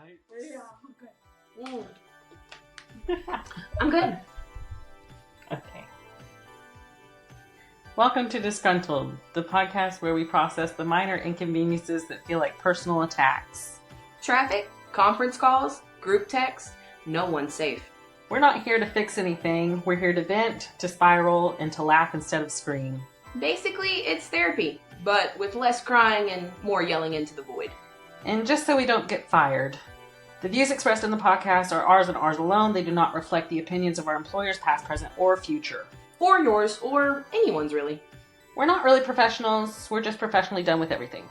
right? Yeah, okay. I'm good. Okay. Welcome to Disgruntled, the podcast where we process the minor inconveniences that feel like personal attacks. Traffic, conference calls, group texts, no one's safe. We're not here to fix anything. We're here to vent, to spiral, and to laugh instead of scream. Basically, it's therapy, but with less crying and more yelling into the void. And just so we don't get fired, the views expressed in the podcast are ours and ours alone. They do not reflect the opinions of our employers, past, present, or future. Or yours, or anyone's really. We're not really professionals. We're just professionally done with everything.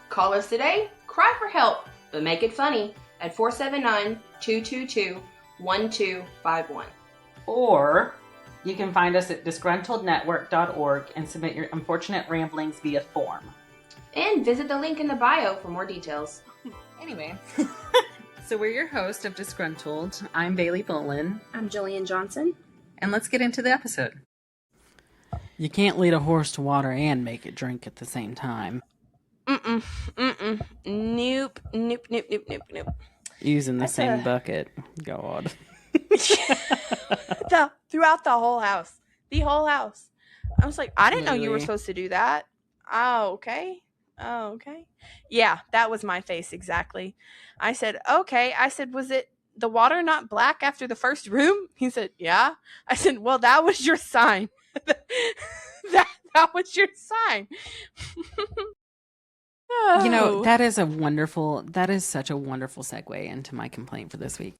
Call us today, cry for help, but make it funny at 479-222-1251. Or you can find us at disgruntlednetwork.org and submit your unfortunate ramblings via form. And visit the link in the bio for more details. Anyway, so we're your host of Disgruntled. I'm Bailey Bolin. I'm Jillian Johnson. And let's get into the episode. You can't lead a horse to water and make it drink at the same time. Nope. Using the same bucket. God. Throughout the whole house. The whole house. I was like, I didn't know you were Really? supposed to do that. Oh, okay. Yeah, that was my face exactly. I said, okay. I said, was it the water not black after the first room? He said, yeah. I said, well, that was your sign. that was your sign. You know, that is such a wonderful segue into my complaint for this week.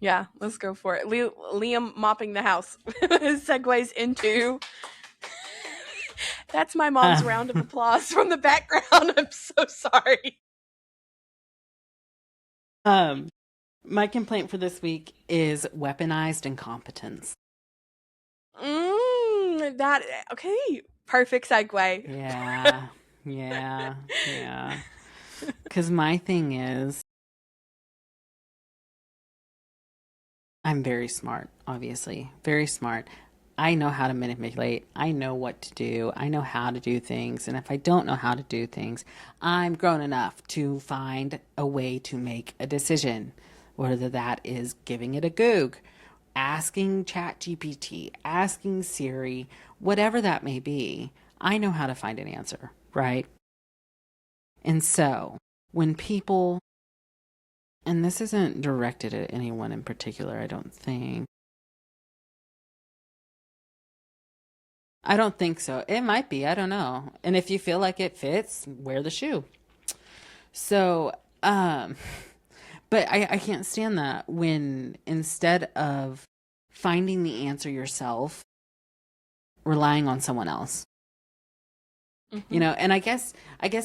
Yeah, let's go for it. Liam mopping the house segues into... That's my mom's round of applause from the background. I'm so sorry. My complaint for this week is weaponized incompetence. Okay. Perfect segue. Yeah. Because my thing is, I'm very smart, obviously. Very smart. I know how to manipulate. I know what to do. I know how to do things. And if I don't know how to do things, I'm grown enough to find a way to make a decision. Whether that is giving it a Goog, asking ChatGPT, asking Siri, whatever that may be, I know how to find an answer, right? And so, when people, and this isn't directed at anyone in particular, I don't think so. It might be, I don't know. And if you feel like it fits, wear the shoe. So, but I can't stand that when instead of finding the answer yourself, relying on someone else. Mm-hmm. You know, and I guess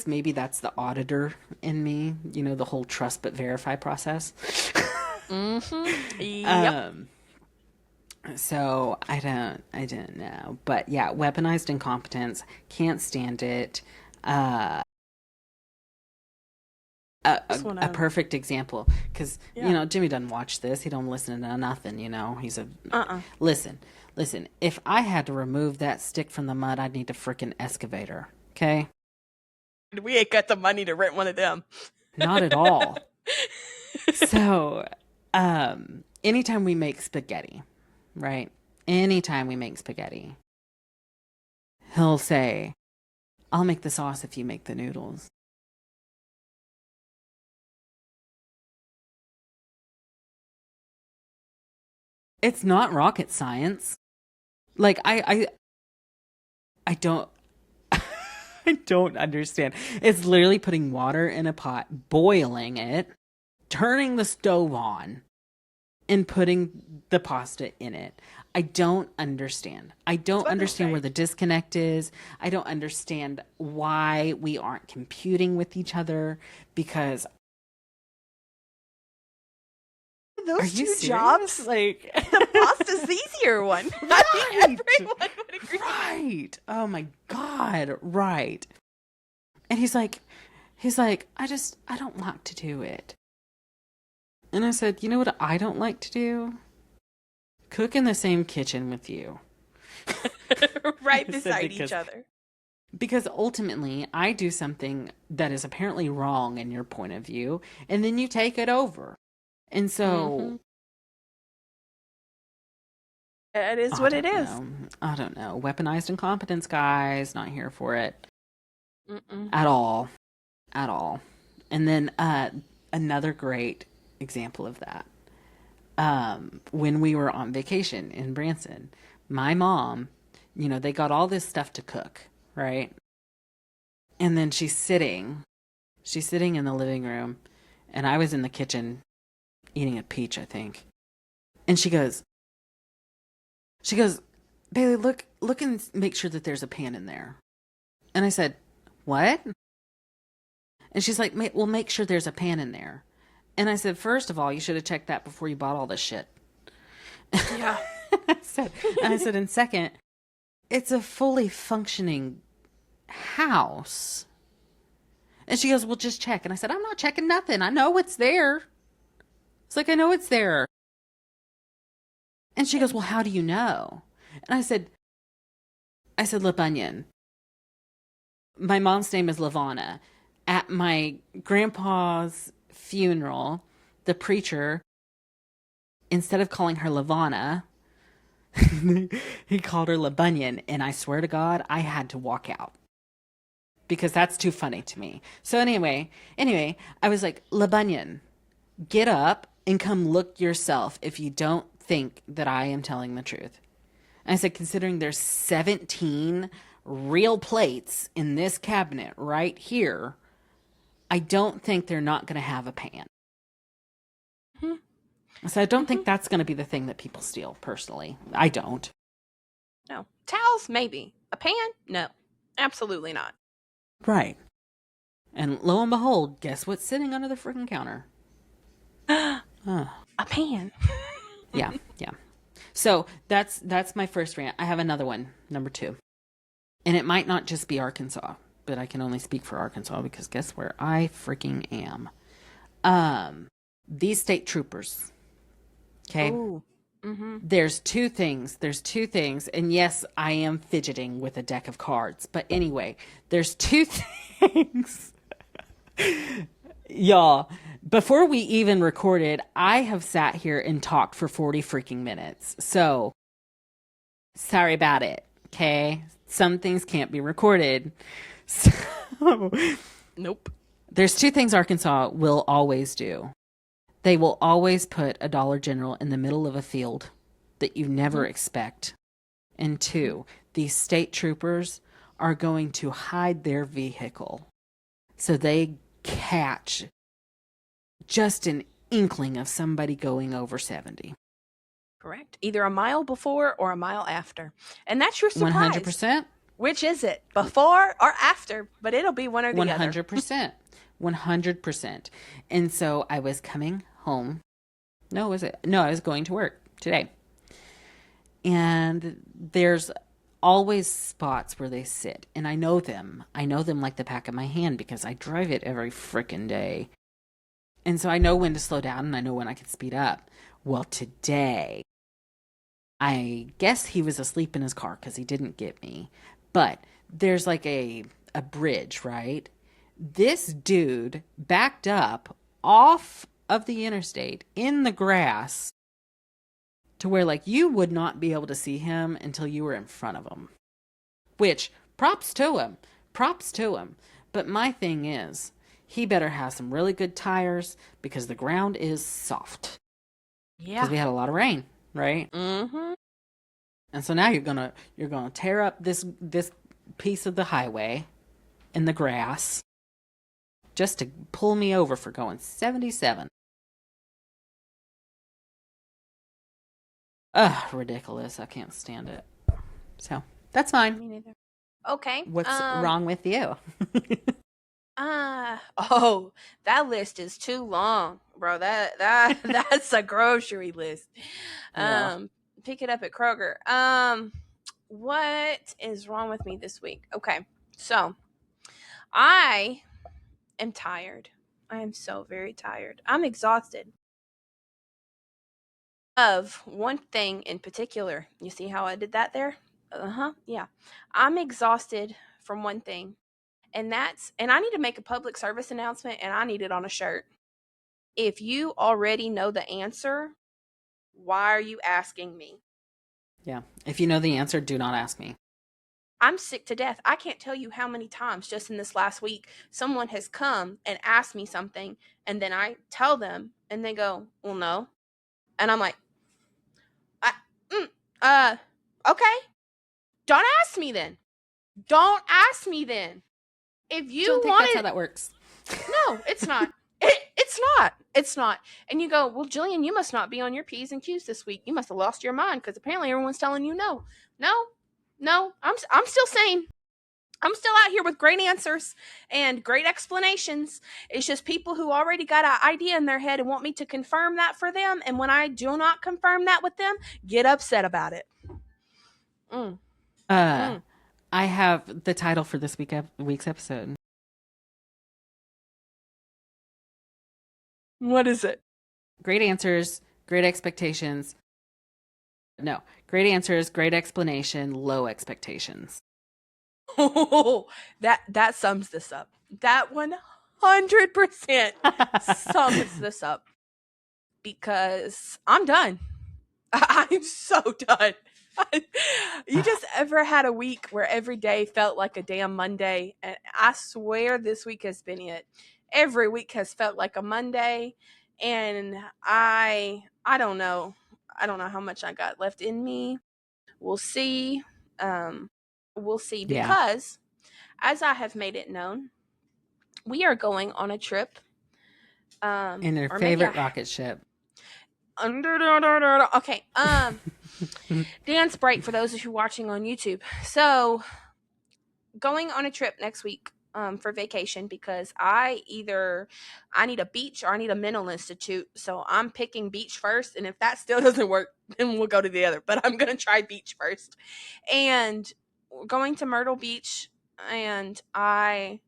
maybe that's the auditor in me, you know, the whole trust but verify process. Mm-hmm. Yep. So I don't know. But yeah, weaponized incompetence, can't stand it. A perfect example, because you know, Jimmy doesn't watch this. He don't listen to nothing. You know, he's a listen. If I had to remove that stick from the mud, I'd need a freaking excavator. Okay, We ain't got the money to rent one of them. not at all. So, anytime we make spaghetti, right? Anytime we make spaghetti, he'll say, "I'll make the sauce if you make the noodles." It's not rocket science. Like I don't I don't understand. It's literally putting water in a pot, boiling it, turning the stove on, and putting the pasta in it. I don't understand. I don't understand where the disconnect is. I don't understand why we aren't computing with each other, because Those are you two serious? jobs, Like, the pasta's the easier one. I think everyone would agree. right. Oh my God. Right. And he's like, I don't like to do it. And I said, you know what I don't like to do? Cook in the same kitchen with you. Right I said beside each because- other. Because ultimately, I do something that is apparently wrong in your point of view, and then you take it over. And so, It is I what it don't is. know. I don't know. Weaponized incompetence, guys. Not here for it Mm-mm. at all. At all. And then another great example of that. When we were on vacation in Branson, my mom, they got all this stuff to cook, right? And then she's sitting in the living room, and I was in the kitchen eating a peach, I think. And she goes, Bailey, look and make sure that there's a pan in there. And I said, what? And she's like, well, make sure there's a pan in there. And I said, first of all, you should have checked that before you bought all this shit. Yeah. I said, and second, it's a fully functioning house. And she goes, well, just check. And I said, I'm not checking nothing. I know it's there. It's like, I know it's there. And she goes, well, how do you know? And I said, LaBunion. My mom's name is Lavana. At my grandpa's funeral, the preacher, instead of calling her Lavana, he called her LaBunion. And I swear to God, I had to walk out. Because that's too funny to me. So anyway, I was like, LaBunion, get up and come look yourself if you don't think that I am telling the truth. And I said, considering there's 17 real plates in this cabinet right here, I don't think they're not going to have a pan. Mm-hmm. So I don't think that's going to be the thing that people steal, personally. I don't. No. Towels, maybe. A pan? No. Absolutely not. Right. And lo and behold, guess what's sitting under the freaking counter? A pan. Yeah. So that's my first rant. I have another one, number 2. And it might not just be Arkansas, but I can only speak for Arkansas because guess where I freaking am? These state troopers. Okay. Ooh. Mm-hmm. There's two things. And yes, I am fidgeting with a deck of cards. But anyway, there's 2 things. Y'all, before we even recorded, I have sat here and talked for 40 freaking minutes. So, sorry about it. Okay? Some things can't be recorded. So, Nope. there's 2 things Arkansas will always do. They will always put a Dollar General in the middle of a field that you never expect. And 2, these state troopers are going to hide their vehicle so they catch just an inkling of somebody going over 70. Correct. Either a mile before or a mile after. And that's your surprise. 100%. Which is it? Before or after? But it'll be one or the 100%. 100%. And so I was coming home. No, was it? No, I was going to work today. And there's always spots where they sit. And I know them. I know them like the back of my hand because I drive it every frickin' day. And so I know when to slow down and I know when I can speed up. Well, today, I guess he was asleep in his car because he didn't get me. But there's like a bridge, right? This dude backed up off of the interstate in the grass to where like you would not be able to see him until you were in front of him. Which, props to him. But my thing is, he better have some really good tires because the ground is soft. Yeah. Because we had a lot of rain, right? Mm-hmm. And so now you're gonna tear up this piece of the highway in the grass just to pull me over for going 77. Ugh, ridiculous. I can't stand it. So that's fine. Me neither. Okay. What's wrong with you? Oh, that list is too long, bro. That's a grocery list. Yeah. Pick it up at Kroger. What is wrong with me this week? Okay. So, I am tired. I am so very tired. I'm exhausted of one thing in particular. You see how I did that there? Yeah. I'm exhausted from one thing. And I need to make a public service announcement, and I need it on a shirt. If you already know the answer, why are you asking me? Yeah. If you know the answer, do not ask me. I'm sick to death. I can't tell you how many times just in this last week someone has come and asked me something, and then I tell them, and they go, "Well, no," and I'm like, okay, don't ask me then. Don't ask me then. If you Don't think want that's it, how that works. no, it's not. It's not. It's not. And you go, well, Jillian, you must not be on your P's and Q's this week. You must have lost your mind because apparently everyone's telling you no. No. I'm still sane. I'm still out here with great answers and great explanations. It's just people who already got an idea in their head and want me to confirm that for them. And when I do not confirm that with them, get upset about it. I have the title for this week's episode. What is it? Great answers, great expectations. No, great answers, great explanation, low expectations. Oh, that sums this up. That 100% sums this up. Because I'm done. I'm so done. You just ever had a week where every day felt like a damn Monday? And I swear this week has been it. Every week has felt like a Monday. And I don't know. I don't know how much I got left in me. We'll see. We'll see. Because, as I have made it known, we are going on a trip. In their favorite rocket ship. Okay. Dance break for those of you watching on YouTube. So, going on a trip next week for vacation because I need a beach or I need a mental institute. So I'm picking beach first, and if that still doesn't work, then we'll go to the other. But I'm gonna try beach first. And we're going to Myrtle Beach, and I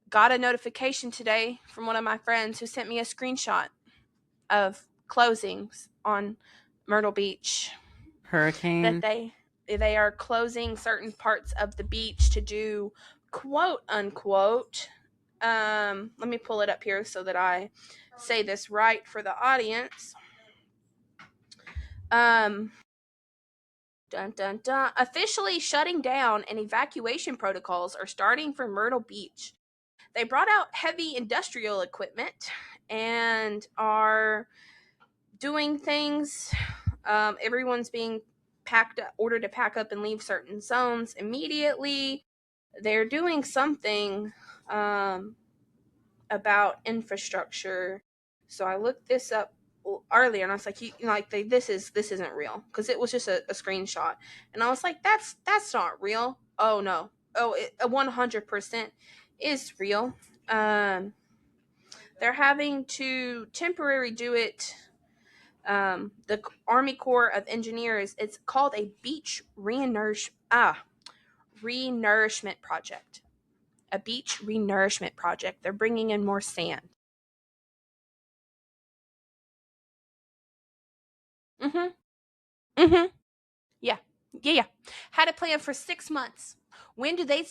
got a notification today from one of my friends who sent me a screenshot of closings on Myrtle Beach. Hurricane. That they are closing certain parts of the beach to do quote unquote. Let me pull it up here so that I say this right for the audience. Dun dun dun. Officially shutting down and evacuation protocols are starting for Myrtle Beach. They brought out heavy industrial equipment and are doing things. Everyone's being ordered to pack up and leave certain zones immediately. They're doing something about infrastructure. So I looked this up earlier, and I was like, this isn't real, because it was just a screenshot, and I was like, that's not real. Oh no, it 100% is real. They're having to temporarily do it. The Army Corps of Engineers, it's called a beach renourishment project. A beach renourishment project. They're bringing in more sand. Yeah. Had it planned for 6 months. When do they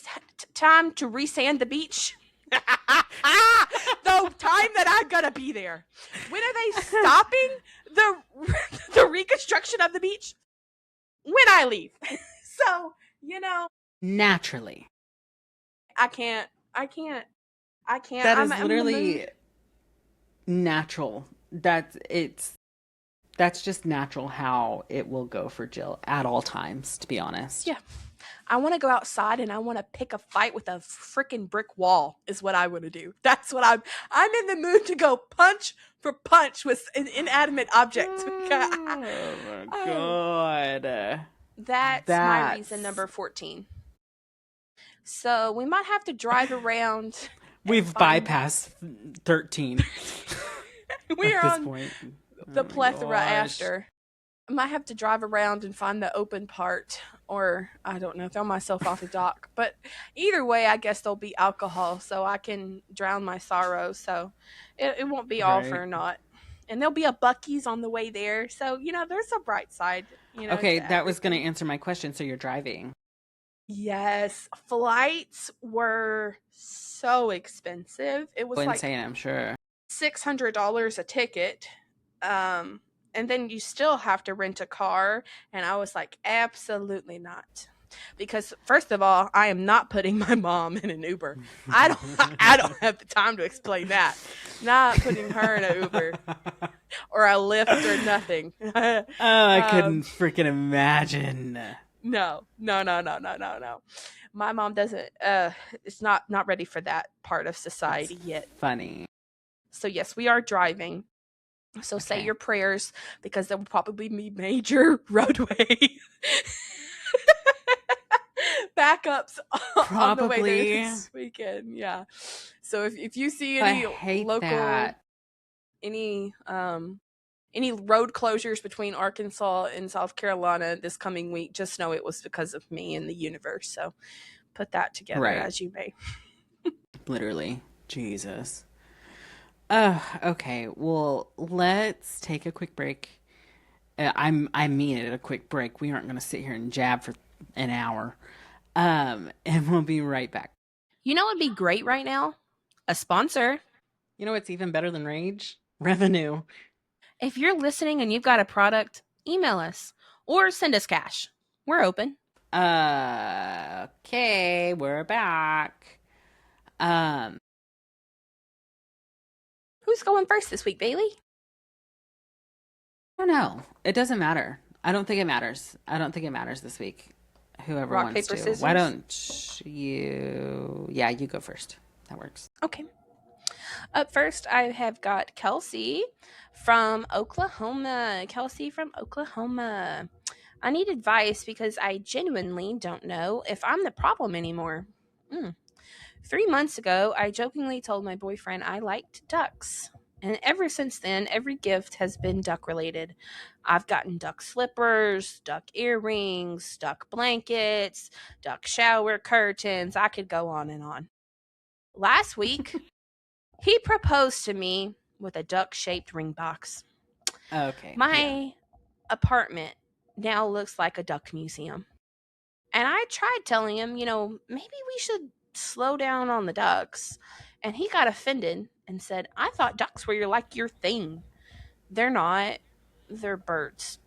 time to resand the beach? The time that I'm gonna be there. When are they stopping the reconstruction of the beach? When I leave. So, Naturally. I can't. That is literally natural. That's just natural how it will go for Jill at all times, to be honest. Yeah. I want to go outside and I want to pick a fight with a freaking brick wall is what I want to do. That's what I'm in the mood to go punch for punch with an inanimate object. Oh my God. That's my reason number 14. So we might have to drive around. We've bypassed 13. We are on point. the plethora after. I might have to drive around and find the open part, or I don't know, throw myself off the dock. But either way, I guess there'll be alcohol so I can drown my sorrow. So it won't be all for naught. And there'll be a Buc-ee's on the way there. So, there's a bright side. Okay, that was going to answer my question. So you're driving. Yes, flights were so expensive. It was like Insane, I'm sure. $600 a ticket. And then you still have to rent a car. And I was like, absolutely not. Because first of all, I am not putting my mom in an Uber. I don't have the time to explain that. Not putting her in an Uber or a Lyft or nothing. Oh, I couldn't freaking imagine. No. My mom doesn't is not ready for that part of society yet. Funny. So yes, we are driving. So say Okay. your prayers because there will probably be major roadway backups on the way there this weekend. Yeah. So if you see any I hate local that. any road closures between Arkansas and South Carolina this coming week, just know it was because of me and the universe. So put that together as you may. Literally. Jesus. Okay. Well, let's take a quick break. I mean it, a quick break. We aren't going to sit here and jab for an hour. And we'll be right back. You know what'd be great right now? A sponsor. You know what's even better than rage? Revenue. If you're listening and you've got a product, email us or send us cash. We're open. Okay, we're back. Who's going first this week, Bailey? I don't know. It doesn't matter. I don't think it matters. This week. Whoever Rock, wants paper, to. scissors? Why don't you? Yeah, you go first. That works. Okay. Up first, I have got Kelsey from Oklahoma. I need advice because I genuinely don't know if I'm the problem anymore. 3 months ago, I jokingly told my boyfriend I liked ducks. And ever since then, every gift has been duck related. I've gotten duck slippers, duck earrings, duck blankets, duck shower curtains. I could go on and on. Last week, he proposed to me with a duck-shaped ring box. Okay. My apartment now looks like a duck museum. And I tried telling him, maybe we should slow down on the ducks. And he got offended and said, I thought ducks were like your thing. They're not. They're birds.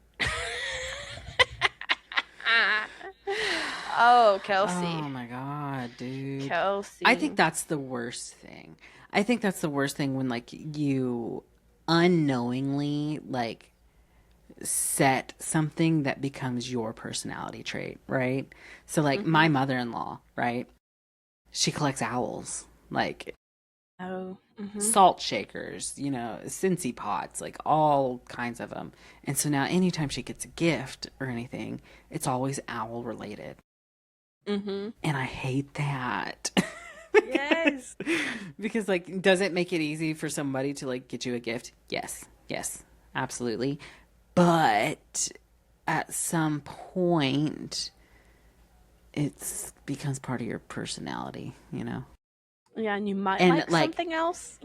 Oh, Kelsey. Oh my god, dude. Kelsey. I think that's the worst thing. When like you unknowingly like set something that becomes your personality trait, right? So like my mother-in-law, right? She collects owls, like salt shakers, Scentsy pots, like all kinds of them. And so now anytime she gets a gift or anything, it's always owl related. And I hate that. Yes. Because like, does it make it easy for somebody to like get you a gift? Yes, absolutely. But at some point, it becomes part of your personality, Yeah, and you might like something else,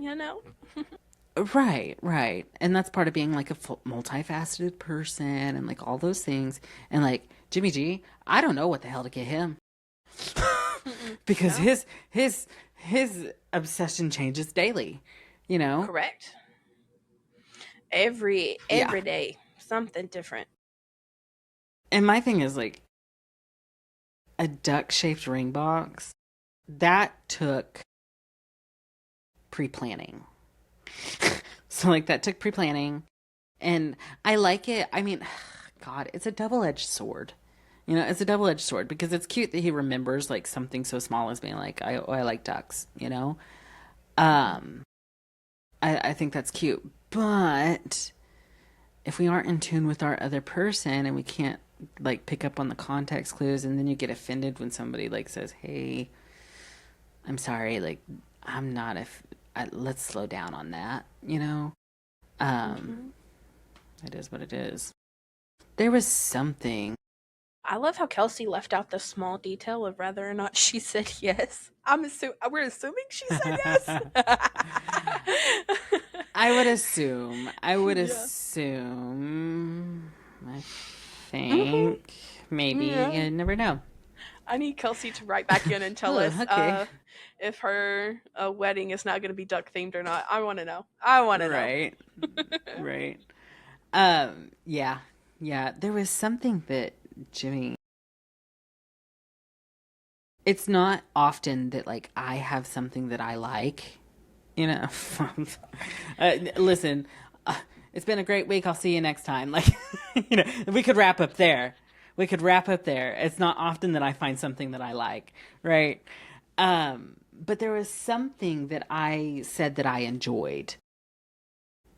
Right. And that's part of being like a multifaceted person and like all those things. And like Jimmy G, I don't know what the hell to get him. Because his obsession changes daily, Correct. Every day, something different. And my thing is like a duck-shaped ring box, that took pre-planning. So like that took pre-planning, and I like it. I mean, God, it's a double-edged sword. It's a double-edged sword because it's cute that he remembers like something so small as being like, I like ducks, I think that's cute. But if we aren't in tune with our other person and we can't like pick up on the context clues, and then you get offended when somebody like says, hey, I'm sorry, like I'm not let's slow down on that, It is what it is. There was something. I love how Kelsey left out the small detail of whether or not she said yes. We're assuming she said yes. I would assume. I think maybe. You never know. I need Kelsey to write back in and tell Oh, us okay. if her wedding is not going to be duck themed or not. I want to know. I want to know. Right. Right. Yeah. Yeah. There was something that Jimmy. It's not often that like I have something that I like, you know. Listen, it's been a great week. I'll see you next time. Like, you know, we could wrap up there. We could wrap up there. It's not often that I find something that I like, right? But there was something that I said that I enjoyed,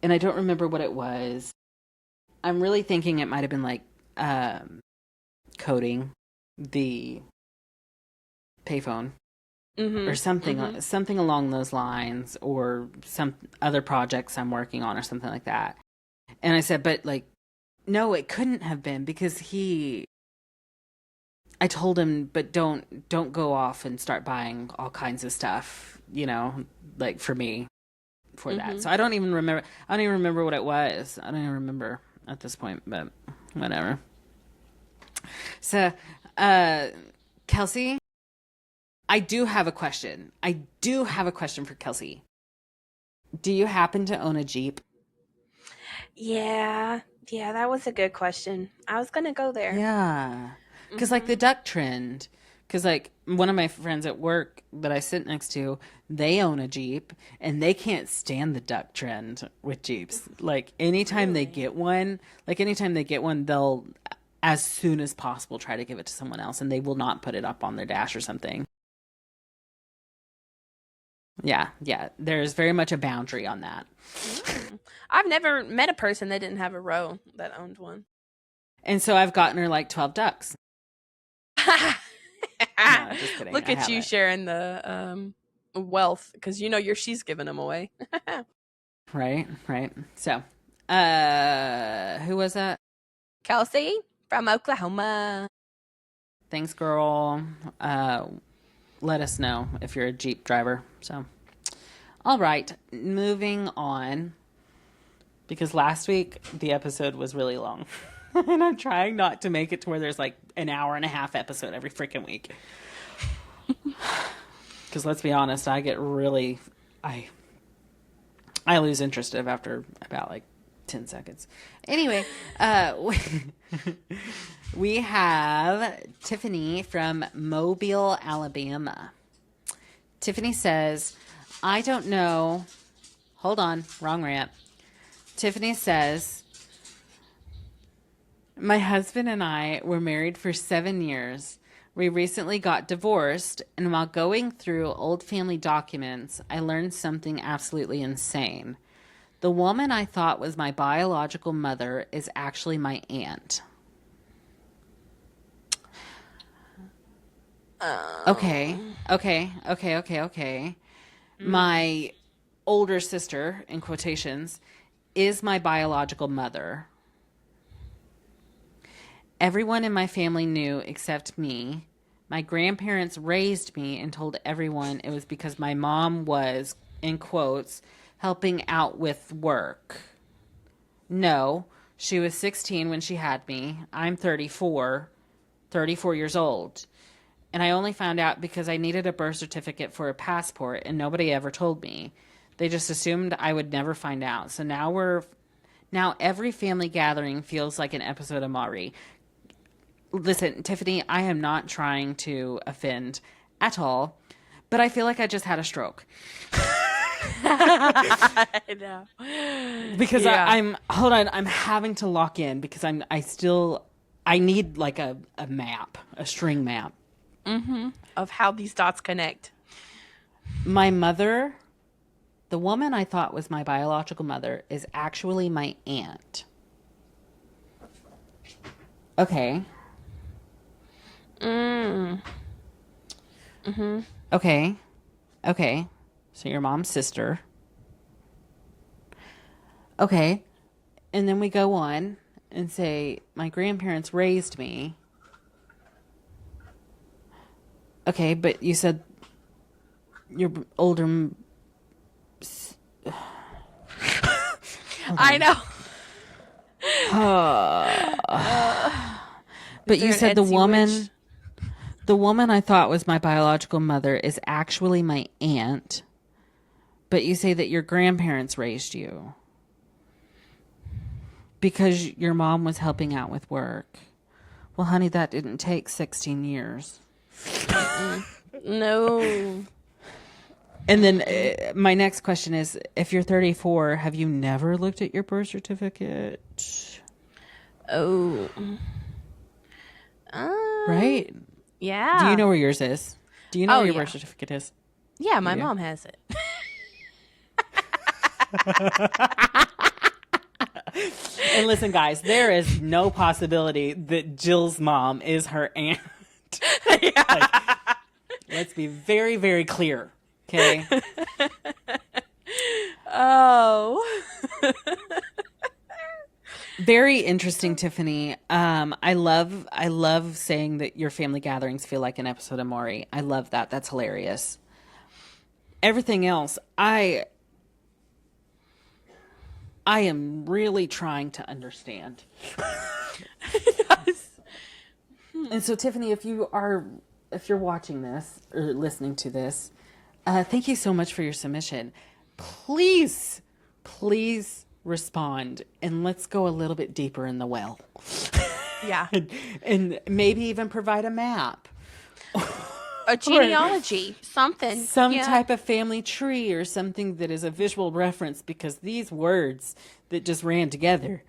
and I don't remember what it was. I'm really thinking it might have been like coding the payphone or something along those lines, or some other projects I'm working on or something like that. And I said, but like, no, it couldn't have been because I told him, but don't go off and start buying all kinds of stuff, you know, like for me for that. So I don't even remember what it was. I don't even remember at this point, but whatever. So, Kelsey, I do have a question. For Kelsey. Do you happen to own a Jeep? Yeah, that was a good question. I was going to go there. Yeah. Because like the duck trend, because like one of my friends at work that I sit next to, they own a Jeep and they can't stand the duck trend with Jeeps. Like anytime they get one, they'll as soon as possible try to give it to someone else, and they will not put it up on their dash or something. Yeah. There's very much a boundary on that. I've never met a person that didn't have a row that owned one. And so I've gotten her like 12 ducks. No, just kidding. Look at you sharing the wealth, because you know she's giving them away. Right. So, who was that? Kelsey from Oklahoma. Thanks, girl. Let us know if you're a Jeep driver. So, all right, moving on. Because last week the episode was really long. And I'm trying not to make it to where there's like an hour and a half episode every freaking week. Because let's be honest, I get really, I lose interest after about like 10 seconds. Anyway, we have Tiffany from Mobile, Alabama. Tiffany says, I don't know. Hold on, wrong rant. Tiffany says, my husband and I were married for 7 years. We recently got divorced, and while going through old family documents, I learned something absolutely insane. The woman I thought was my biological mother is actually my aunt. Okay. My older sister, in quotations, is my biological mother. Everyone in my family knew except me. My grandparents raised me and told everyone it was because my mom was, in quotes, helping out with work. No, she was 16 when she had me. I'm 34 years old. And I only found out because I needed a birth certificate for a passport and nobody ever told me. They just assumed I would never find out. So now every family gathering feels like an episode of Maury. Listen, Tiffany, I am not trying to offend at all, but I feel like I just had a stroke. I know. Because I'm having to lock in because I need like a map, a string map. Of how these dots connect. My mother, the woman I thought was my biological mother, is actually my aunt. Okay. Okay. So your mom's sister. Okay. And then we go on and say, my grandparents raised me. Okay, but you said your older... I know. But you said the woman... The woman I thought was my biological mother is actually my aunt, but you say that your grandparents raised you because your mom was helping out with work. Well, honey, that didn't take 16 years. No. And then my next question is, if you're 34, have you never looked at your birth certificate? Oh. Right? Yeah. Do you know where yours is? Do you know where your birth certificate is? Yeah, my Yeah. mom has it. And listen, guys, there is no possibility that Jill's mom is her aunt. Like, let's be very, very clear. Okay. Oh. Very interesting, Tiffany. I love saying that your family gatherings feel like an episode of Maury. I love that. That's hilarious. Everything else, I am really trying to understand. Yes. And so, Tiffany, if you're watching this or listening to this, thank you so much for your submission. Please respond, and let's go a little bit deeper in the well. Yeah. and maybe even provide a map. A genealogy, something. Some type of family tree or something that is a visual reference, because these words that just ran together,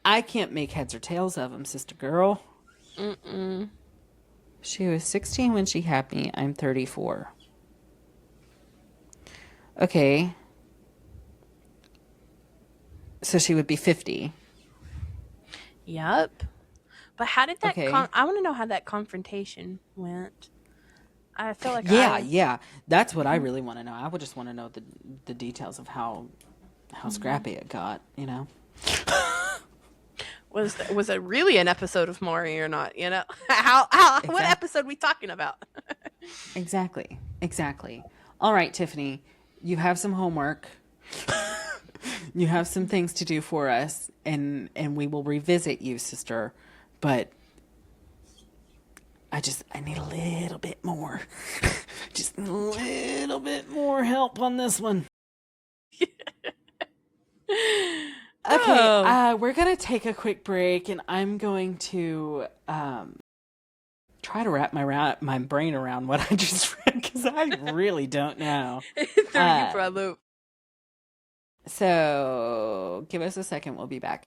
I can't make heads or tails of them, sister girl. Mm-mm. She was 16 when she had me. I'm 34. Okay. So she would be 50. Yep. But how did that Okay. I want to know how that confrontation went. I feel like Yeah. That's what I really want to know. I would just want to know the details of how scrappy it got, you know? Was it really an episode of Maury or not, you know? What episode we talking about? Exactly. All right, Tiffany, you have some homework. You have some things to do for us, and we will revisit you, sister. But I need a little bit more. Just a little bit more help on this one. Okay, we're going to take a quick break, and I'm going to try to wrap my brain around what I just read, because I really don't know. Threw you for a loop. So give us a second. We'll be back.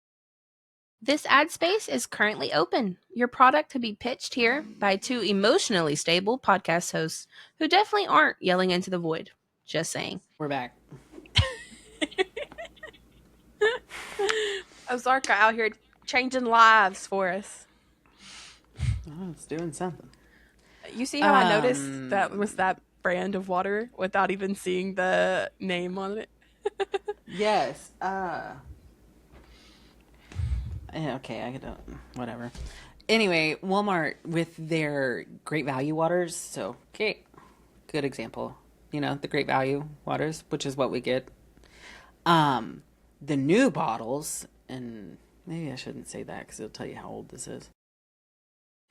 This ad space is currently open. Your product could be pitched here by two emotionally stable podcast hosts who definitely aren't yelling into the void. Just saying. We're back. Ozarka out here changing lives for us. Oh, it's doing something. You see how I noticed that was that brand of water without even seeing the name on it? Yes. Okay, I don't. Whatever. Anyway, Walmart with their Great Value waters. So, okay, good example. You know, the Great Value waters, which is what we get. The new bottles, and maybe I shouldn't say that because it'll tell you how old this is.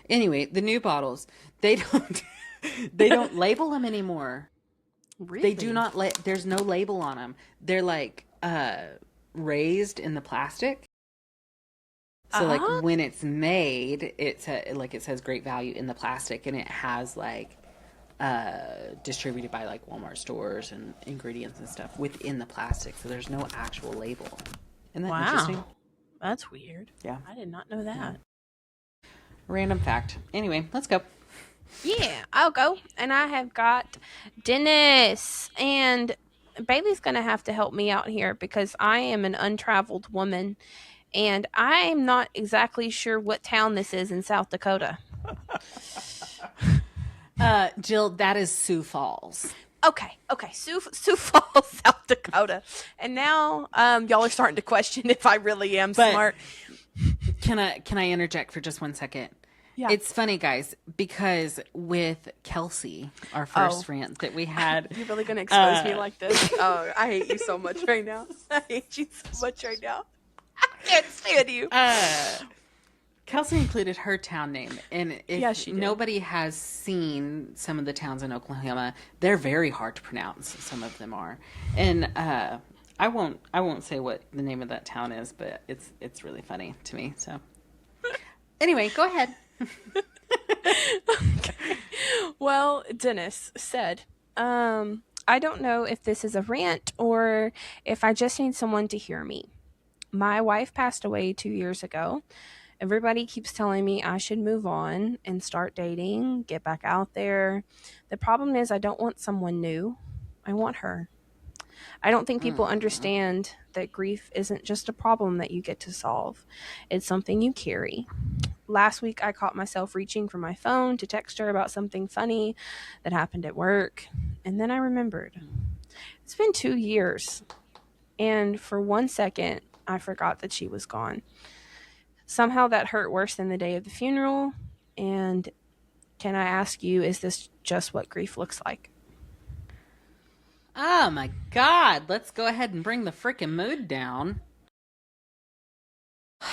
Anyway, the new bottles, they don't label them anymore. Really? They do not there's no label on them. They're like raised in the plastic. So like when it's made, it says Great Value in the plastic, and it has like distributed by like Walmart stores and ingredients and stuff within the plastic. So there's no actual label. Isn't that interesting? That's weird. Yeah. I did not know that. Yeah. Random fact. Anyway, let's go. Yeah, I'll go. And I have got Dennis. And Bailey's going to have to help me out here because I am an untraveled woman. And I'm not exactly sure what town this is in South Dakota. Jill, that is Sioux Falls. Okay. Sioux Falls, South Dakota. And now y'all are starting to question if I really am smart. Can I interject for just 1 second? Yeah. It's funny, guys, because with Kelsey, our first rant that we had. You're really going to expose me like this? Oh, I hate you so much right now. I hate you so much right now. I can't stand you. Kelsey included her town name, and if Yeah, she did. nobody has seen some of the towns in Oklahoma, they're very hard to pronounce. Some of them are, and I won't say what the name of that town is, but it's really funny to me. So anyway, go ahead. Okay. Well, Dennis said, I don't know if this is a rant or if I just need someone to hear me. My wife passed away 2 years ago. Everybody keeps telling me I should move on and start dating, get back out there. The problem is I don't want someone new. I want her. I don't think people understand that grief isn't just a problem that you get to solve. It's something you carry. Last week, I caught myself reaching for my phone to text her about something funny that happened at work. And then I remembered. It's been 2 years. And for 1 second, I forgot that she was gone. Somehow that hurt worse than the day of the funeral. And can I ask you, is this just what grief looks like? Oh my God! Let's go ahead and bring the freaking mood down.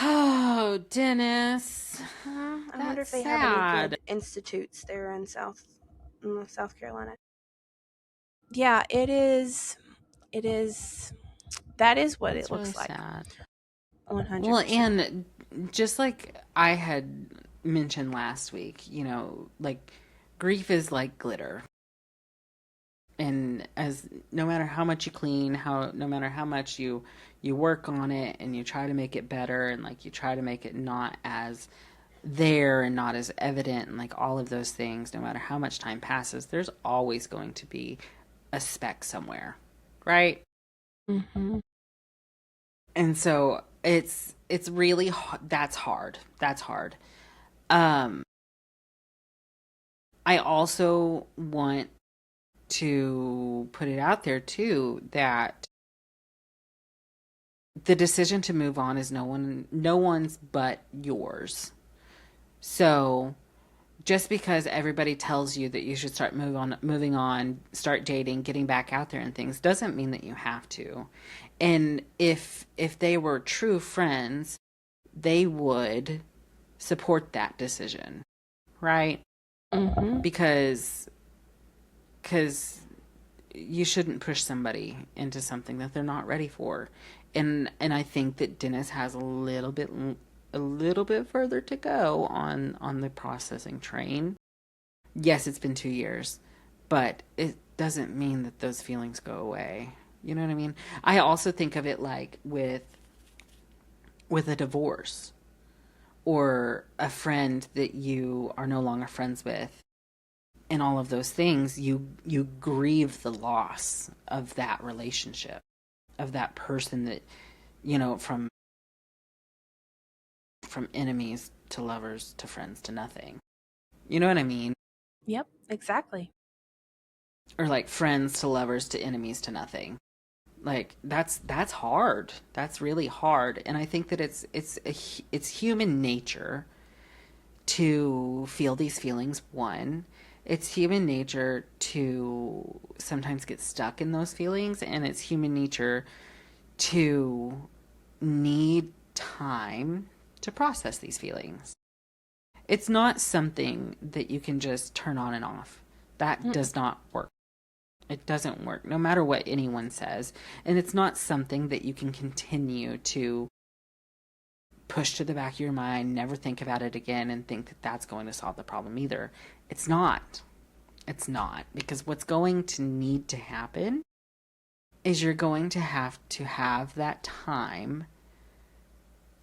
Oh, Dennis. I That's wonder if they have any good institutes there in South Carolina. Yeah, it is. That is what That's it looks really like. sad. 100%. Well, and just like I had mentioned last week, like grief is like glitter. And as no matter how much you clean, no matter how much you work on it and you try to make it better and like you try to make it not as there and not as evident and like all of those things, no matter how much time passes, there's always going to be a speck somewhere, right? Mm-hmm. And so it's really that's hard. I also want to put it out there too that the decision to move on is no one's but yours. So just because everybody tells you that you should start moving on, start dating, getting back out there and things doesn't mean that you have to. And if they were true friends, they would support that decision, right? Mm-hmm. Because you shouldn't push somebody into something that they're not ready for. And I think that Dennis has a little bit further to go on the processing train. Yes, it's been 2 years, but it doesn't mean that those feelings go away. You know what I mean? I also think of it like with a divorce or a friend that you are no longer friends with. And all of those things, you grieve the loss of that relationship, of that person that, from enemies to lovers to friends to nothing. You know what I mean? Yep, exactly. Or like friends to lovers to enemies to nothing. Like that's hard. That's really hard. And I think that it's human nature to feel these feelings. One, it's human nature to sometimes get stuck in those feelings, and it's human nature to need time to process these feelings. It's not something that you can just turn on and off. That does not work. It doesn't work, no matter what anyone says. And it's not something that you can continue to push to the back of your mind, never think about it again, and think that that's going to solve the problem either. It's not. It's not. Because what's going to need to happen is you're going to have that time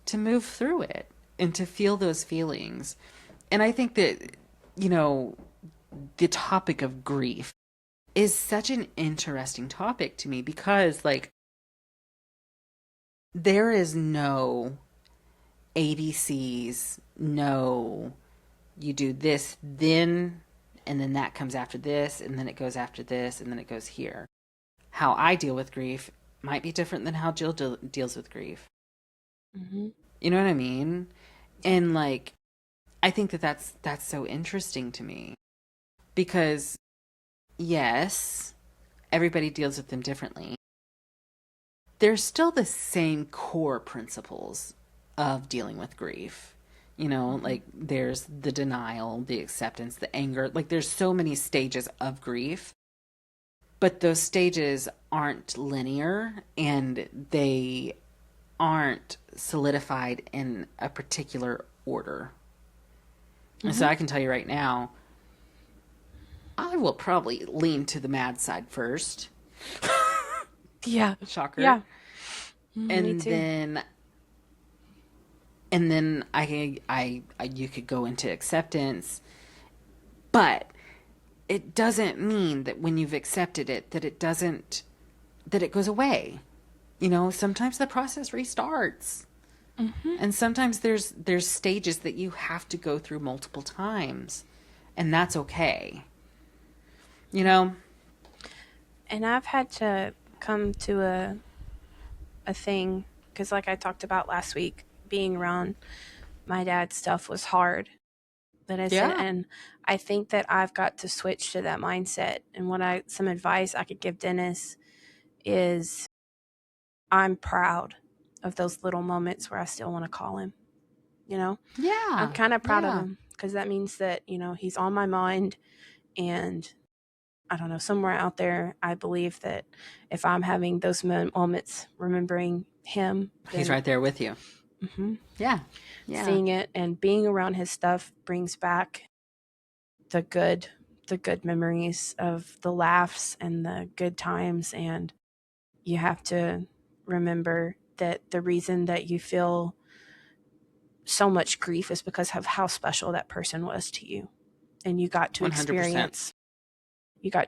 to move through it and to feel those feelings. And I think that, the topic of grief is such an interesting topic to me because, like, there is no ABCs, no, you do this, then, and then that comes after this, and then it goes after this, and then it goes here. How I deal with grief might be different than how Jill deals with grief. Mm-hmm. You know what I mean? And, like, I think that that's so interesting to me because, yes, everybody deals with them differently. There's still the same core principles of dealing with grief. You know, like there's the denial, the acceptance, the anger. Like there's so many stages of grief, but those stages aren't linear and they aren't solidified in a particular order. And so I can tell you right now, I will probably lean to the mad side first. Yeah. Shocker. Yeah. And Me too. then I you could go into acceptance, but it doesn't mean that when you've accepted it that it goes away. You know, sometimes the process restarts. And sometimes there's stages that you have to go through multiple times, and that's okay. You know? And I've had to come to a thing, because like I talked about last week, being around my dad's stuff was hard. That I said, Yeah. and I think that I've got to switch to that mindset. And some advice I could give Dennis is, I'm proud of those little moments where I still want to call him. You know, Yeah. I'm kind of proud of Yeah. him, because that means that, you know, he's on my mind. And I don't know, somewhere out there, I believe that if I'm having those moments remembering him, He's right there with you. Mm-hmm. Yeah. Yeah. Seeing it and being around his stuff brings back the good memories of the laughs and the good times. And you have to remember that the reason that you feel so much grief is because of how special that person was to you. And you got to 100%.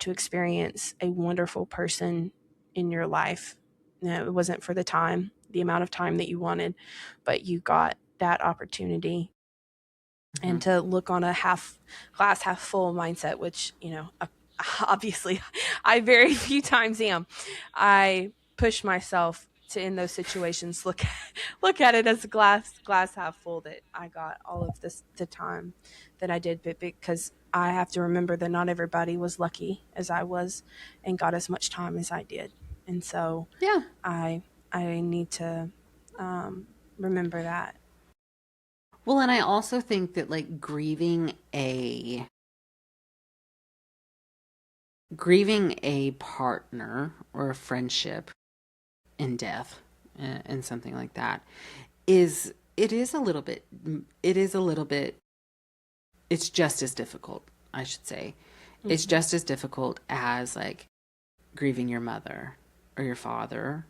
experience a wonderful person in your life. You know, it wasn't for the amount of time that you wanted, but you got that opportunity. And to look on a glass half full mindset, which, you know, obviously I very few times am. I push myself to, in those situations, look at it as a glass half full, that I got all of the time that I did, but because I have to remember that not everybody was lucky as I was and got as much time as I did. And so Yeah. I need to remember that. Well, and I also think that like grieving a partner or a friendship in death and something like that is a little bit it's just as difficult, I should say. It's just as difficult as like grieving your mother or your father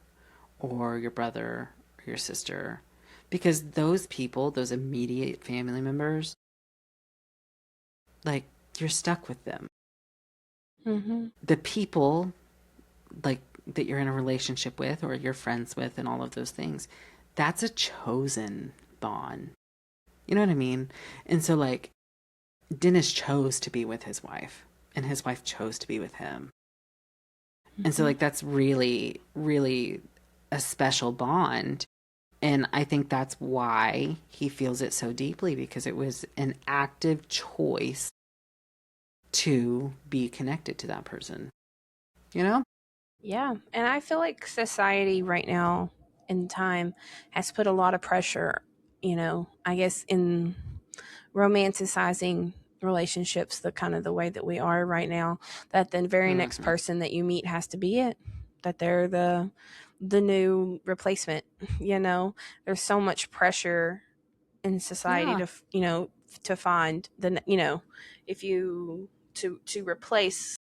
or your brother or your sister, because those people, those immediate family members, like you're stuck with them. The people like that you're in a relationship with or you're friends with and all of those things, that's a chosen bond. You know what I mean? And so like Dennis chose to be with his wife and his wife chose to be with him. And so like that's really, really a special bond. And I think that's why he feels it so deeply, because it was an active choice to be connected to that person. You know? Yeah. And I feel like society right now in time has put a lot of pressure, you know, I guess, in romanticizing relationships, the kind of the way that we are right now, that the very next person that you meet has to be it, that they're the new replacement. You know, there's so much pressure in society to, you know, to find the, you know, if you to replace.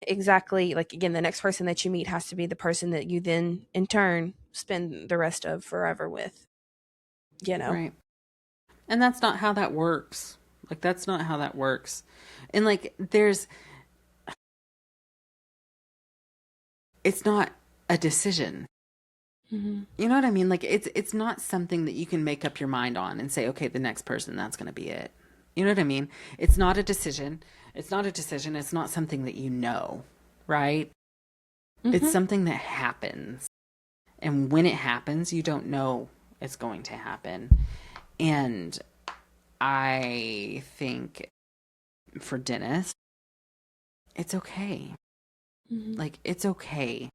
Exactly. Like, again, the next person that you meet has to be the person that you then in turn spend the rest of forever with, you know? Right. And that's not how that works. Like, that's not how that works. And like, it's not a decision. You know what I mean? Like, it's not something that you can make up your mind on and say, okay, the next person, that's going to be it. You know what I mean? It's not a decision. It's not a decision. It's not something that you know, right? It's something that happens. And when it happens, you don't know it's going to happen. And I think for Dennis, it's okay. Like, it's okay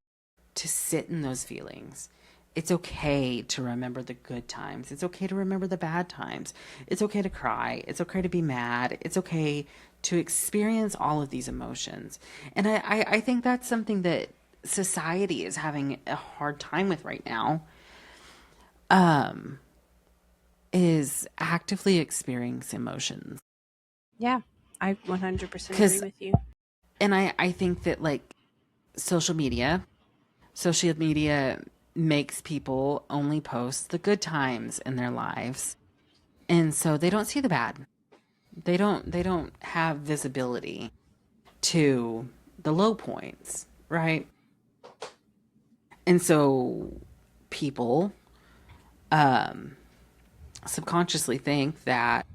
to sit in those feelings It's okay to remember the good times. It's okay to remember the bad times. It's okay to cry. It's okay to be mad. It's okay to experience all of these emotions. And I think that's something that society is having a hard time with right now, is actively experiencing emotions. Yeah, I 100% 'Cause- agree with you. And I think that like social media makes people only post the good times in their lives. And so they don't see the bad. They don't have visibility to the low points, right? And so people subconsciously think that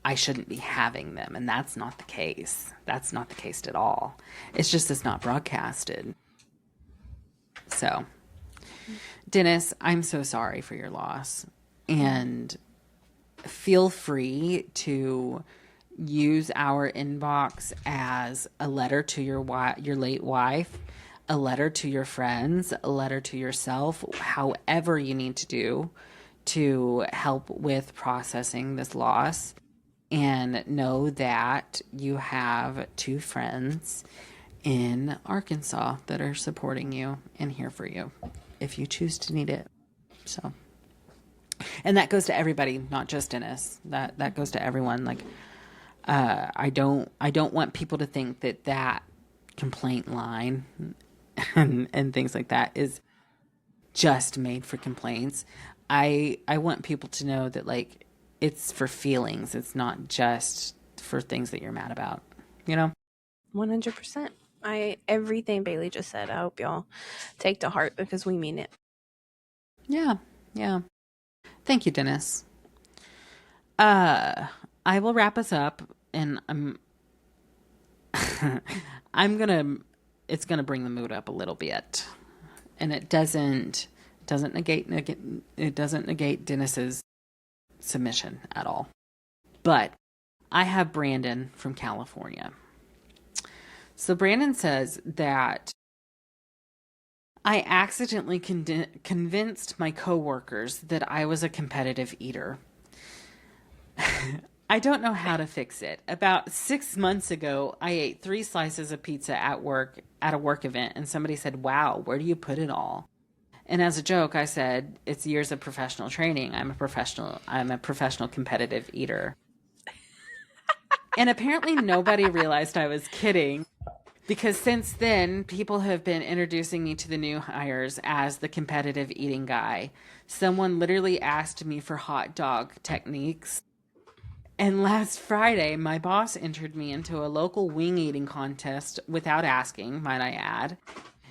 I shouldn't be having them, and that's not the case. That's not the case at all. It's not broadcasted. So, Dennis, I'm so sorry for your loss, and feel free to use our inbox as a letter to your late wife, a letter to your friends, a letter to yourself, however you need to do to help with processing this loss. And know that you have 2 friends in Arkansas that are supporting you and here for you if you choose to need it. So, and that goes to everybody, not just Dennis. That goes to everyone. Like, I don't want people to think that complaint line and things like that is just made for complaints. I want people to know that like it's for feelings. It's not just for things that you're mad about, 100%. Everything Bailey just said, I hope y'all take to heart because we mean it. Yeah. Thank you, Dennis. I will wrap us up, and it's gonna bring the mood up a little bit, and it doesn't negate Dennis's submission at all. But I have Brandon from California. So Brandon says that I accidentally convinced my coworkers that I was a competitive eater. I don't know how to fix it. About 6 months ago, I ate 3 slices of pizza at a work event, and somebody said, "Wow, where do you put it all?" And as a joke, I said, "It's years of professional training. I'm a professional competitive eater." And apparently nobody realized I was kidding, because since then, people have been introducing me to the new hires as the competitive eating guy. Someone literally asked me for hot dog techniques. And last Friday, my boss entered me into a local wing eating contest without asking, might I add.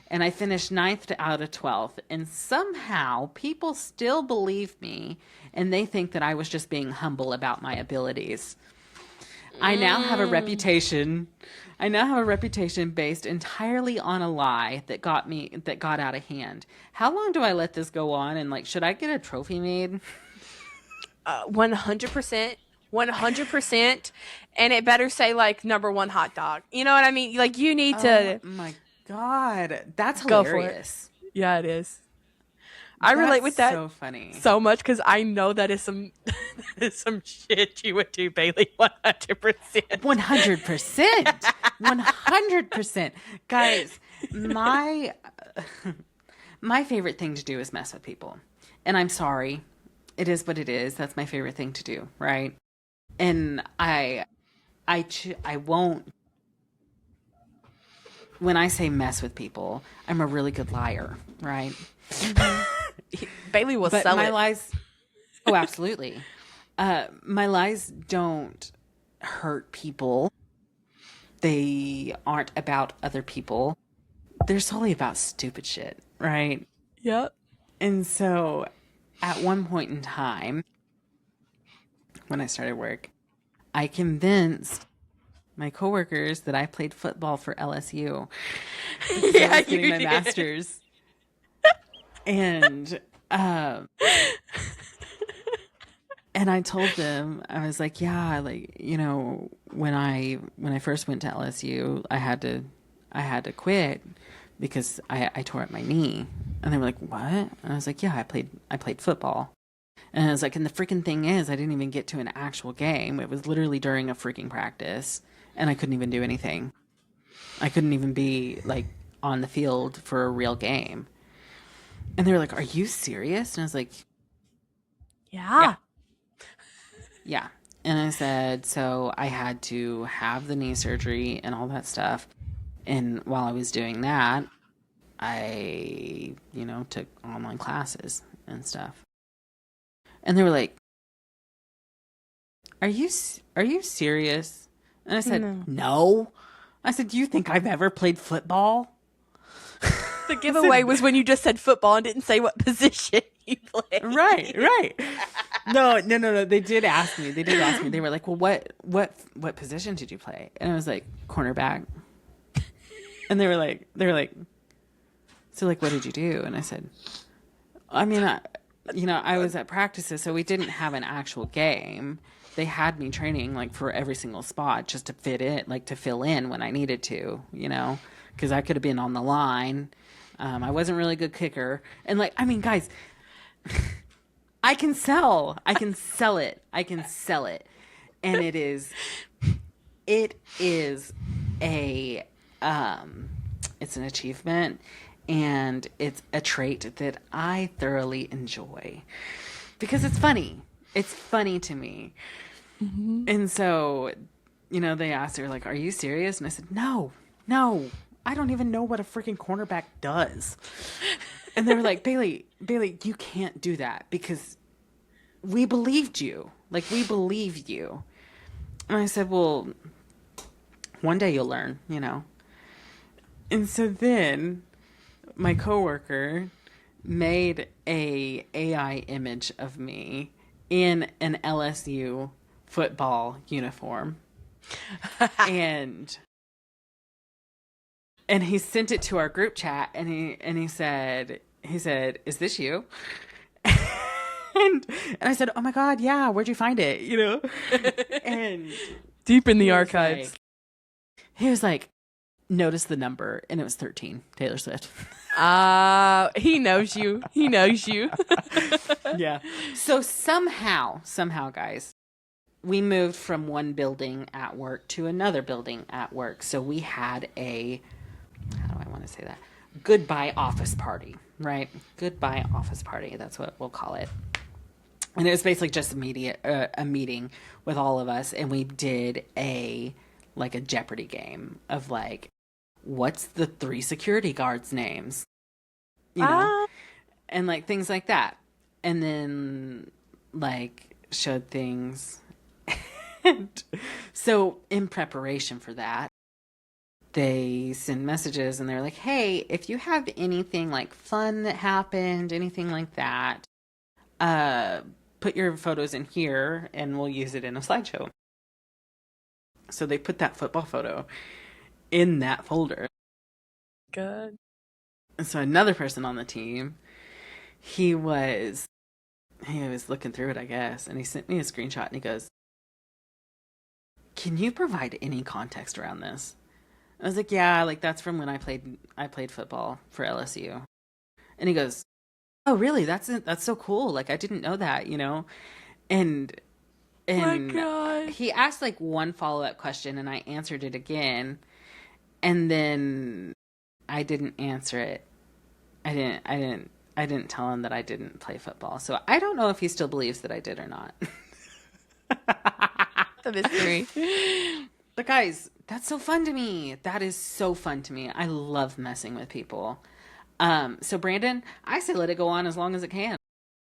And I finished 9th out of 12th. And somehow people still believe me, and they think that I was just being humble about my abilities. I now have a reputation based entirely on a lie that got out of hand. How long do I let this go on? And like, should I get a trophy made? 100%. 100%. And it better say like #1 hot dog. You know what I mean? Like you need to. Oh my God. That's Go for it. hilarious. Yeah, it is. I relate with that so funny. so much because I know that is some shit you would do, Bailey. 100%. 100%. 100%. Guys, my favorite thing to do is mess with people. And I'm sorry. It is what it is. That's my favorite thing to do, right? And I won't. When I say mess with people, I'm a really good liar, right? Bailey will But sell my it. lies. Oh, absolutely. My lies don't hurt people. They aren't about other people. They're solely about stupid shit, right? Yep. And so at one point in time, when I started work, I convinced my coworkers that I played football for LSU. Yeah, I was getting you my did. master's. And and I told them, I was like, yeah, like, when I first went to LSU, I had to quit because I tore up my knee. And they were like, what? And I was like, yeah, I played football. And I was like, and the freaking thing is, I didn't even get to an actual game. It was literally during a freaking practice, and I couldn't even do anything. I couldn't even be like on the field for a real game. And they were like, are you serious? And I was like, Yeah. yeah. And I said, so I had to have the knee surgery and all that stuff. And while I was doing that, I, took online classes and stuff. And they were like, are you serious? And I said, no. I said, do you think I've ever played football? The giveaway was when you just said football and didn't say what position you played. Right. No. They did ask me. They were like, well, what position did you play? And I was like, cornerback. And they were like, so like, what did you do? And I said, I mean, I was at practices, so we didn't have an actual game. They had me training like for every single spot just to fit in, like to fill in when I needed to, because I could have been on the line. I wasn't really a good kicker. And like, I mean, guys, I can sell it. And it is it's an achievement, and it's a trait that I thoroughly enjoy because it's funny. It's funny to me. Mm-hmm. And so, they asked her, like, are you serious? And I said, no, I don't even know what a freaking cornerback does. And they were like, Bailey, you can't do that because we believed you. Like, we believe you. And I said, well, one day you'll learn, And so then my coworker made a AI image of me in an LSU football uniform. and he sent it to our group chat, and he said, is this you? and I said, oh my God, yeah, where'd you find it? And deep in the archives. He was like, notice the number, and it was 13, Taylor Swift. He knows you. Yeah. So somehow, guys, we moved from one building at work to another building at work. So we had a, how do I want to say that? Goodbye office party, right? Goodbye office party. That's what we'll call it. And it was basically just a meeting with all of us. And we did a Jeopardy game of like, what's the 3 security guards' names? And like things like that. And then like showed things. And so in preparation for that, they send messages and they're like, hey, if you have anything like fun that happened, anything like that, put your photos in here and we'll use it in a slideshow. So they put that football photo in that folder. Good. And so another person on the team, he was looking through it, I guess, and he sent me a screenshot and he goes, can you provide any context around this? I was like, yeah, like that's from when I played football for LSU. And he goes, oh, really? That's so cool. Like, I didn't know that, And my God. He asked like one follow-up question and I answered it again. And then I didn't answer it. I didn't tell him that I didn't play football. So I don't know if he still believes that I did or not. The mystery. But guys, that's so fun to me. That is so fun to me. I love messing with people. So Brandon, I say let it go on as long as it can.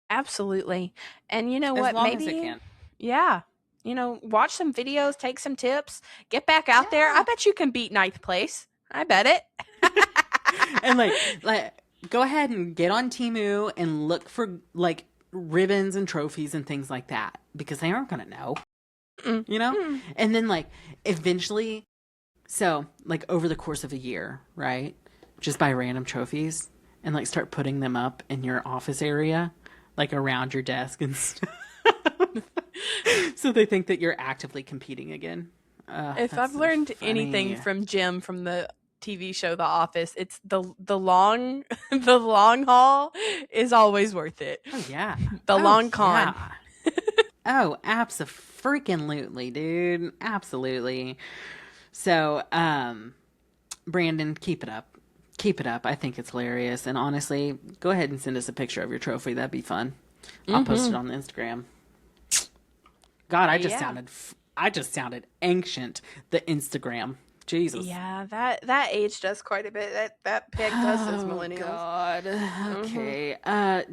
Absolutely. And you know what? As long Maybe as it can. Yeah. Watch some videos, take some tips, get back out there. I bet you can beat 9th place. I bet it. And like go ahead and get on Temu and look for like ribbons and trophies and things like that because they aren't going to know. And then like eventually, so like over the course of a year, right? Just buy random trophies and like start putting them up in your office area, like around your desk and stuff. So they think that you're actively competing again. If I've learned anything from Jim from the TV show The Office. It's the long the long haul is always worth it. Oh yeah. The long con. Yeah. Oh, abso-freaking-lutely, dude. Absolutely. So, Brandon, keep it up. Keep it up. I think it's hilarious. And honestly, go ahead and send us a picture of your trophy. That'd be fun. I'll post it on the Instagram. God, I just sounded ancient. The Instagram. Jesus. Yeah, that aged us quite a bit. That pegged us as millennials. God. Okay.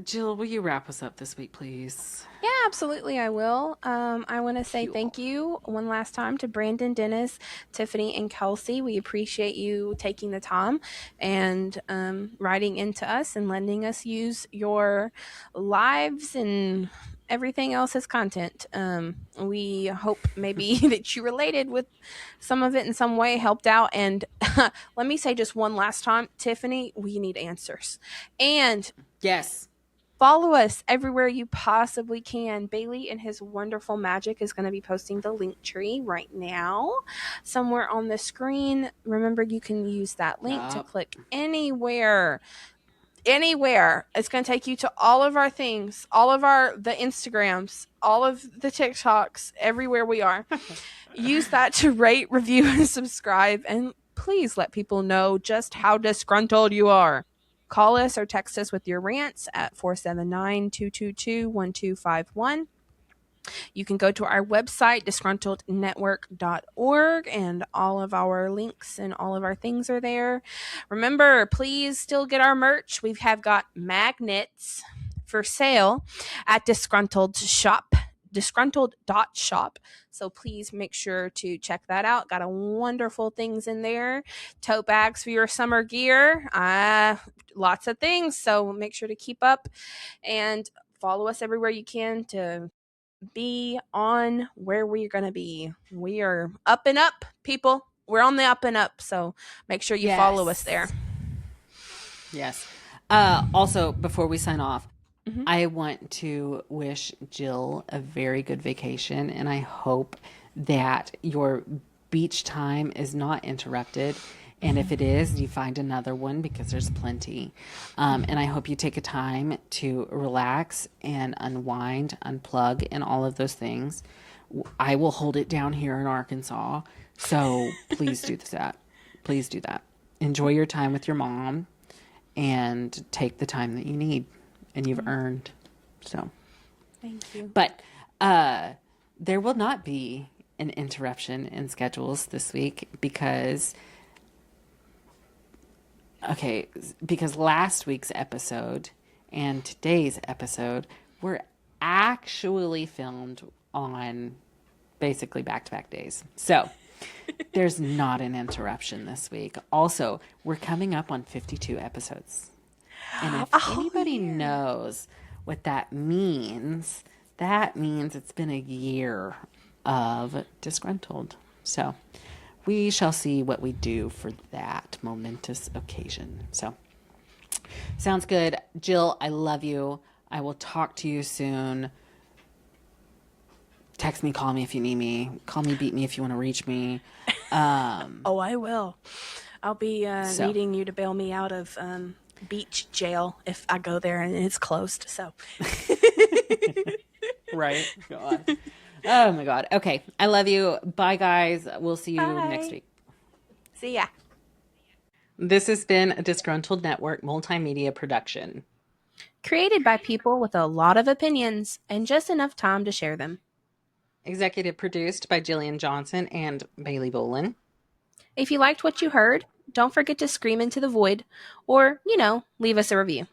Jill, will you wrap us up this week, please? Yeah, absolutely, I will. I want to say thank you one last time to Brandon, Dennis, Tiffany, and Kelsey. We appreciate you taking the time and writing into us and letting us use your lives and everything else as content. We hope maybe that you related with some of it in some way, helped out. And let me say just one last time, Tiffany, we need answers. And yes, follow us everywhere you possibly can. Bailey and his wonderful magic is going to be posting the link tree right now somewhere on the screen. Remember, you can use that link to click anywhere. It's going to take you to all of our things, all of the Instagrams, all of the TikToks, everywhere we are. Use that to rate, review, and subscribe. And please let people know just how disgruntled you are. Call us or text us with your rants at 479-222-1251. You can go to our website, disgruntlednetwork.org, and all of our links and all of our things are there. Remember, please still get our merch. We have got magnets for sale at disgruntled.shop. So please make sure to check that out. Got a wonderful things in there. Tote bags for your summer gear. Lots of things. So make sure to keep up and follow us everywhere you can to be on where we're going to be. We are up and up, people. We're on the up and up. So make sure you follow us there. Yes. Also, before we sign off, I want to wish Jill a very good vacation, and I hope that your beach time is not interrupted. And if it is, you find another one because there's plenty. And I hope you take a time to relax and unwind, unplug, and all of those things. I will hold it down here in Arkansas. So please do that. Please do that. Enjoy your time with your mom and take the time that you need and you've earned. So thank you. But there will not be an interruption in schedules this week because last week's episode and today's episode were actually filmed on basically back-to-back days. So there's not an interruption this week. Also, we're coming up on 52 episodes. And if anybody knows what that means it's been a year of Disgruntled. So we shall see what we do for that momentous occasion. So, sounds good. Jill, I love you. I will talk to you soon. Text me, call me if you need me. Call me, beat me if you want to reach me. I will. I'll be needing you to bail me out of beach jail if I go there and it's closed. So, right? God. Oh my God. Okay. I love you. Bye, guys. We'll see you next week. See ya. This has been a Disgruntled Network multimedia production. Created by people with a lot of opinions and just enough time to share them. Executive produced by Jillian Johnson and Bailey Bolin. If you liked what you heard, don't forget to scream into the void or, leave us a review.